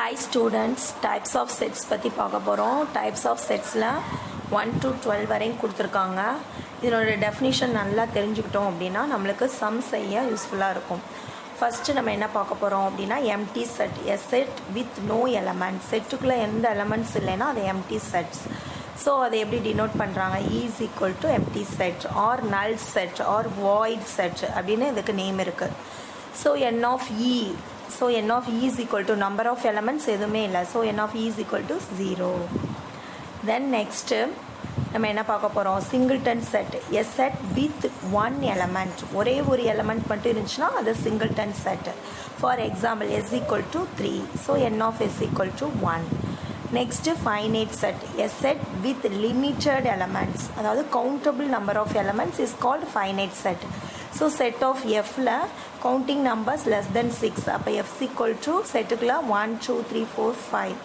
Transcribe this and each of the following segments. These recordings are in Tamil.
Hi students, types of sets பற்றி பார்க்க போகிறோம். types of setsல 1 to 12 வரையும் கொடுத்துருக்காங்க. இதனோட டெஃபினிஷன் நல்லா தெரிஞ்சுக்கிட்டோம் அப்படின்னா நம்மளுக்கு சம் செய்ய யூஸ்ஃபுல்லாக இருக்கும். ஃபஸ்ட்டு நம்ம என்ன பார்க்க போகிறோம் அப்படின்னா empty set, a set with no elements. செட்டுக்குள்ளே எந்த எலமெண்ட்ஸ் இல்லைன்னா அது எம்டி செட்ஸ். ஸோ அதை எப்படி டினோட் பண்ணுறாங்க? Is equal to empty set or null set or void set அப்படின்னு இதுக்கு நேம் இருக்குது. So n of e, so n of e is equal to number of elements எதுவுமே இல்லை. So n of e is equal to 0. Then next நம்ம என்ன பார்க்க போகிறோம்? Singleton set, a set with one element. ஒரே ஒரு எலமெண்ட் மட்டும் இருந்துச்சுன்னா அது singleton set. For example s equal to 3. So n of s equal to 1. Next finite set, a set with limited elements. அதாவது countable number of elements is called finite set. So set of எஃப்ல கவுண்டிங் நம்பர்ஸ் லெஸ் தென் 6. அப்போ எஃப் ஈக்குவல் டு செட்டுக்குள்ள 1 2 3 4 5.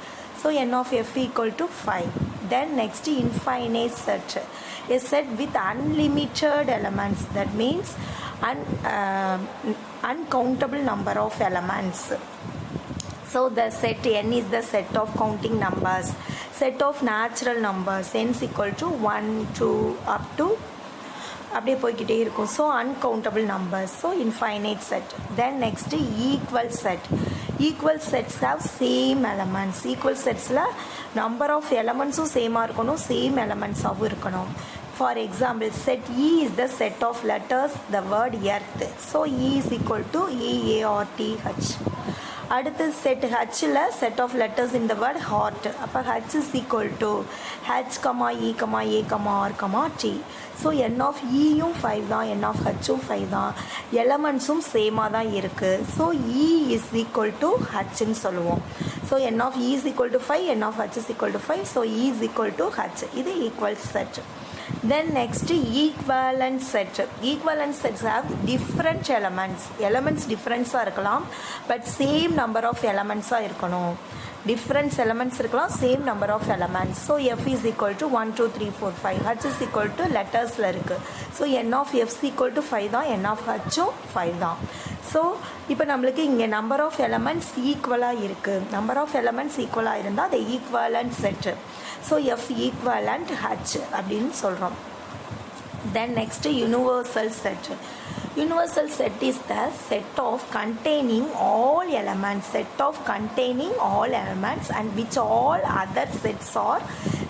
So n of F equal to 5. Then next infinite set, a set with unlimited elements. That means uncountable number of elements. So the set n is the set of counting numbers. Set of natural numbers n is equal to 1 2 up to அப்படியே போய்கிட்டே இருக்கும். So uncountable numbers. So infinite set. Then next equal set. Equal sets have same elements. Equal செட்ஸில் நம்பர் ஆஃப் எலமெண்ட்ஸும் சேமாக இருக்கணும், சேம் எலமெண்ட்ஸாகவும் இருக்கணும். For example set E is the set of letters the word earth. So E is equal to EARTH. அடுத்து செட் ஹச்சில் set of letters in the word heart. அப்போ H is equal to H comma E comma A comma R comma D. So n of இயும் 5 தான், என் ஆஃப் ஹச்சும் 5 தான், எலமெண்ட்ஸும் சேமாக தான் இருக்குது. So E is equal to ஹச்ன்னு சொல்லுவோம். So n of E is equal to 5, n of H is equal to 5. So E is equal to H. இது equal set. Then next equivalent set. Equivalent sets have different elements. Elements difference இருக்கலாம், but same number of elements இருக்கணும். Different elements இருக்கலாம், same number of elements. So f is equal to 1 2 3 4 5. h is equal to lettersல இருக்கு. So n of f is equal to 5 தான், n of h 5 தான். ஸோ இப்போ நம்மளுக்கு இங்கே நம்பர் ஆஃப் எலமெண்ட்ஸ் ஈக்குவலாக இருக்குது. நம்பர் ஆஃப் எலமெண்ட்ஸ் ஈக்குவலாக இருந்தால் அது equivalent set. So F equivalent H அப்படின்னு சொல்கிறோம். Then next universal set. Universal set is the set of containing all elements, set of containing all elements and which all other sets are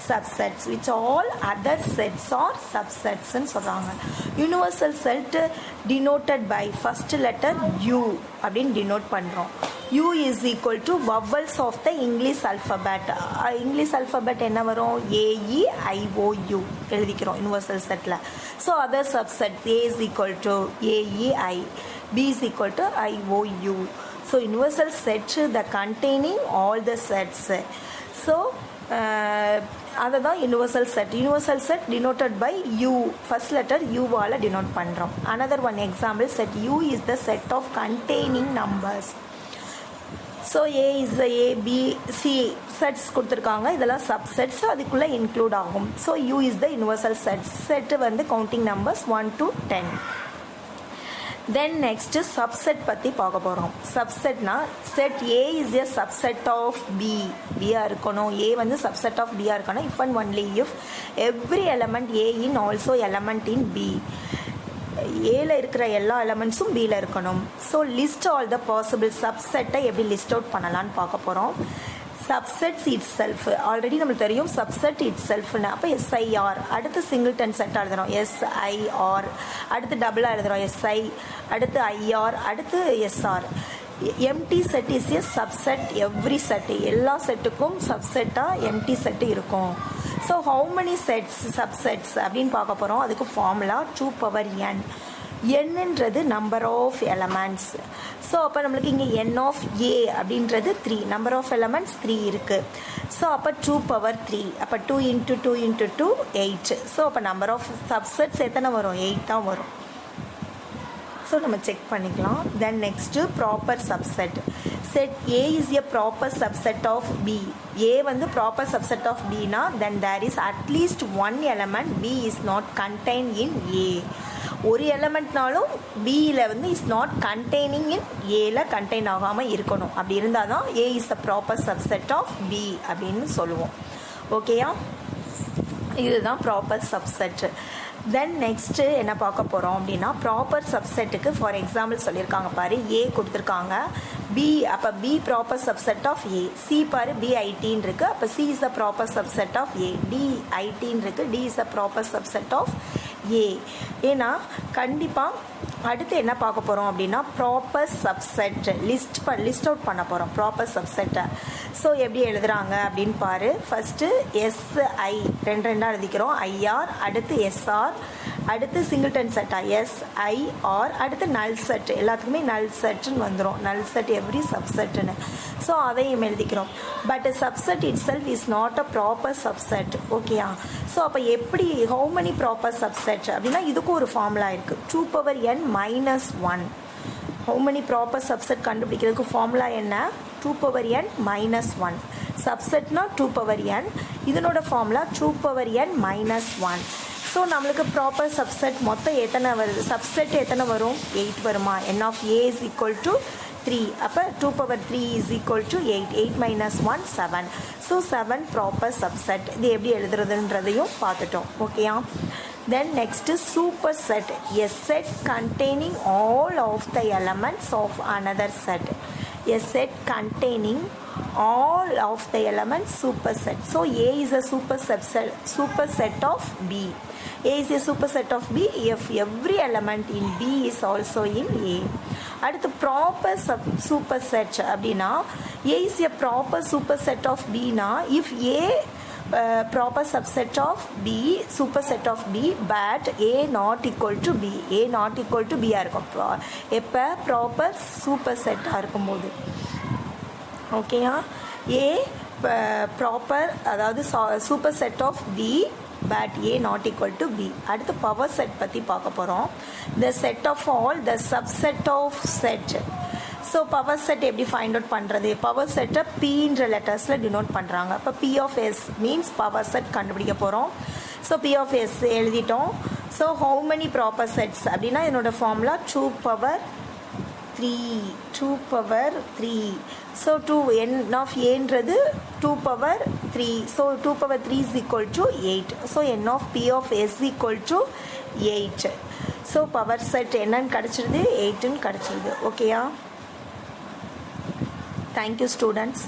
subsets, which all other sets are subsets ன்னு சொல்கிறாங்க. Universal set denoted by first letter U அப்படின்னு denote பண்ணுறோம். U is equal to vowels of the English alphabet. English alphabet என்ன வரும்? AEIOU எழுதிக்கிறோம் universal setல. So other subset A is equal to AEI, B is equal to IOU. So universal set the containing all the sets. So அதுதான் universal set. Universal set denoted by U, first letter U வால denote பண்ணுறோம். Another one example, set U is the set of containing numbers. So A is A B C sets கொடுத்துருக்காங்க, இதெல்லாம் சப்செட்ஸ் அதுக்குள்ளே இன்க்ளூட் ஆகும். So U is the universal sets. Set வந்து counting numbers 1 to 10. Then next subset பற்றி பார்க்க போகிறோம். சப்செட்னா set A is a subset of B. பியாக இருக்கணும், ஏ வந்து சப்செட் ஆஃப் பியாக இருக்கணும் if and only if every element A in also element in B. ஏல இருக்கிற எல்லா எலமெண்ட்ஸும் பியில் இருக்கணும். So list all the possible சப்செட்டை எப்படி லிஸ்ட் அவுட் பண்ணலான்னு பார்க்க போகிறோம். சப்செட்ஸ் இட் செல்ஃப் ஆல்ரெடி நம்மளுக்கு தெரியும். சப்செட் இட் செல்ஃப்னு அப்போ SIR. அடுத்து சிங்கிள்டன் செட்டாக எழுதுகிறோம் SIR. அடுத்து டபுளாக எழுதுகிறோம் SI. அடுத்து IR. அடுத்து SR. Empty set is a subset. Every set, எல்லா செட்டுக்கும் சப்செட்டாக எம்டி செட்டு இருக்கும். So how many sets subsets அப்படின்னு பார்க்க போகிறோம். அதுக்கு ஃபார்முலா 2 power n. என்னன்றது நம்பர் ஆஃப் எலமெண்ட்ஸ். ஸோ அப்போ நம்மளுக்கு இங்கே n of a அப்படின்றது 3, நம்பர் ஆஃப் எலமெண்ட்ஸ் 3 இருக்குது. ஸோ அப்போ 2 power 3. அப்போ 2 into 2 into 2 8. ஸோ அப்போ நம்பர் ஆஃப் சப்செட்ஸ் எத்தனை வரும்? 8 தான் வரும். ஸோ நம்ம செக் பண்ணிக்கலாம். Then next proper subset. Set A is a proper subset of B. A வந்து ப்ராப்பர் சப்செட் ஆஃப் பினா then there is at least one element B is not contain in A. ஒரு எலமெண்ட்னாலும் பியில் வந்து இஸ் நாட் கண்டெய்னிங் இன் ஏல கண்டெயின் ஆகாமல் இருக்கணும். அப்படி இருந்தால் தான் A is a proper subset of B அப்படின்னு சொல்லுவோம். ஓகேயா, இதுதான் ப்ராப்பர் சப்செட். தென் நெக்ஸ்ட்டு என்ன பார்க்க போகிறோம் அப்படின்னா ப்ராப்பர் சப்செட்டுக்கு ஃபார் எக்ஸாம்பிள் சொல்லியிருக்காங்க பாரு, ஏ கொடுத்துருக்காங்க, பி, அப்போ B proper subset of A. C பாரு பி ஐடின்னு இருக்குது, அப்போ C is a proper subset of A. D ஐடின்னு இருக்குது, D is a proper subset of A. ஏன்னா கண்டிப்பாக அடுத்து என்ன பார்க்க போகிறோம் அப்படின்னா ப்ராப்பர் சப்செட் லிஸ்ட் அவுட் பண்ண போகிறோம் ப்ராப்பர் சப்செட்டை. ஸோ எப்படி எழுதுகிறாங்க அப்படின்னு பாரு. ஃபஸ்ட்டு எஸ்ஐ ரெண்டாக எழுதிக்கிறோம், ஐஆர், அடுத்து எஸ்ஆர், அடுத்து சிங்கிள்டன் செட்டா எஸ்ஐஆர், அடுத்து நல் செட், எல்லாத்துக்குமே நல் செட்டுன்னு வந்துடும், நல் செட் எவ்ரி சப்செட்டுன்னு. ஸோ அதையும் எழுதிக்கிறோம். But subset itself is not a proper subset. ஓகேயா, ஸோ அப்போ எப்படி ஹவு மெனி ப்ராப்பர் சப்செட் அப்படின்னா இதுக்கும் ஒரு ஃபார்முலா இருக்குது, 2n-1. How many proper subset கண்டுபிடிக்கிறதுக்கு ஃபார்முலா என்ன, 2n-1. சப்செட்னா 2n, இதனோட ஃபார்முலா 2n-1. ஸோ நம்மளுக்கு ப்ராப்பர் சப்செட் மொத்தம் எத்தனை வருது, சப்செட் எத்தனை வரும், 8 வருமா. n of a is equal to 3, அப்போ 2^3 is equal to 8, 8 - 1 7. So 7 proper subset. இது எப்படி எழுதுறதுன்றதையும் பார்த்துட்டோம். ஓகேயா, then next super set, a set containing all of the elements of another set. A set containing all of the elements superset. So A is a superset of B. A is a superset of B if every element in B is also in A. அடுத்து proper superset அப்படின்னா A is a proper superset of B னா if A proper subset of B, superset of B, but A not equal to B. A not equal to B இருக்கும் எப்போ ப்ராப்பர் சூப்பர்செட் இருக்கும்போது. ஓகேயா, ஏ ப்ராப்பர் அதாவது super set of B but A not equal to B. அடுத்து பவர் செட் பற்றி பார்க்க போகிறோம். The set of all the subset of set. So power set எப்படி ஃபைண்ட் அவுட் பண்ணுறது, பவர் செட்டை பின்ற லெட்டர்ஸில் டினோட் பண்ணுறாங்க. இப்போ P of S means power set கண்டுபிடிக்க போகிறோம். ஸோ பி ஆஃப் எஸ் எழுதிட்டோம். So how many proper sets அப்படின்னா என்னோடய formula 2^3. So 2 n of a-ன்றது 2^3. So 2^3 is equal to 8. So n of p of s equal to 8. So power set என்னன்னு கிடச்சிருது, 8ன்னு கிடச்சிருது. ஓகேயா, தேங்க்யூ ஸ்டூடெண்ட்ஸ்.